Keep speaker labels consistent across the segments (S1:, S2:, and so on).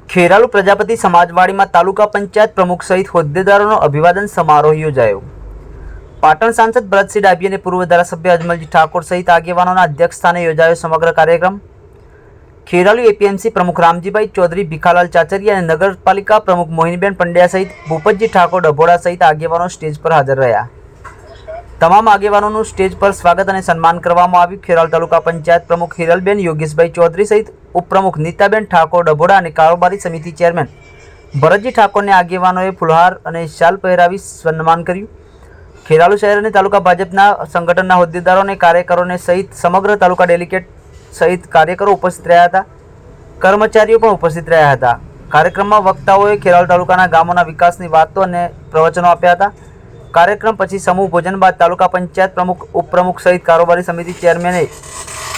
S1: ખેરાલુ પ્રજાપતિ સમાજવાડીમાં તાલુકા પંચાયત પ્રમુખ સહિત હોદ્દેદારોનો અભિવાદન સમારોહ યોજાયો। પાટણ સાંસદ ભરતસિંહ ડાભી અને પૂર્વ ધારાસભ્ય અજમલજી ઠાકોર સહિત આગેવાનોના અધ્યક્ષસ્થાને યોજાયો સમગ્ર કાર્યક્રમ। ખેરાલુ એપીએમસી પ્રમુખ રામજીભાઈ ચૌધરી, ભીખાલાલ ચાચરિયા અને નગરપાલિકા પ્રમુખ મોહિનીબેન પંડ્યા સહિત ભૂપતજી ઠાકોર ડભોડા સહિત આગેવાનો સ્ટેજ પર હાજર રહ્યા। તમામ આગેવાનોનું સ્ટેજ પર સ્વાગત અને સન્માન કરવામાં આવ્યું। ખેરાલુ તાલુકા પંચાયત પ્રમુખ હિરલબેન યોગેશભાઈ ચૌધરી સહિત ઉપપ્રમુખ નીતાબેન ઠાકોર ડભોડા અને કારોબારી સમિતિ ચેરમેન ભરતજી ઠાકોરને આગેવાનોએ ફુલહાર અને શાલ પહેરાવી સન્માન કર્યું। ખેરાલુ શહેર અને તાલુકા ભાજપના સંગઠનના હોદ્દેદારો અને કાર્યકરોને સહિત સમગ્ર તાલુકા ડેલિગેટ સહિત કાર્યકરો ઉપસ્થિત રહ્યા હતા। કર્મચારીઓ પણ ઉપસ્થિત રહ્યા હતા। કાર્યક્રમમાં વક્તાઓએ ખેરાલુ તાલુકાના ગામોના વિકાસની વાતો અને પ્રવચનો આપ્યા હતા। કાર્યક્રમ પછી સમૂહ ભોજન બાદ તાલુકા પંચાયત પ્રમુખ, ઉપપ્રમુખ સહિત કારોબારી સમિતિ ચેરમેને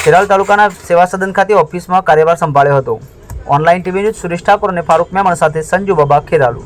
S1: ખેરાલુ તાલુકાના સેવા સદન ખાતે ઓફિસમાં કાર્યભાર સંભાળ્યો હતો। Online TV news Suresh Thakor અને ફારૂક મેમણ સાથે સંજુ બાબા, ખેરાલુ।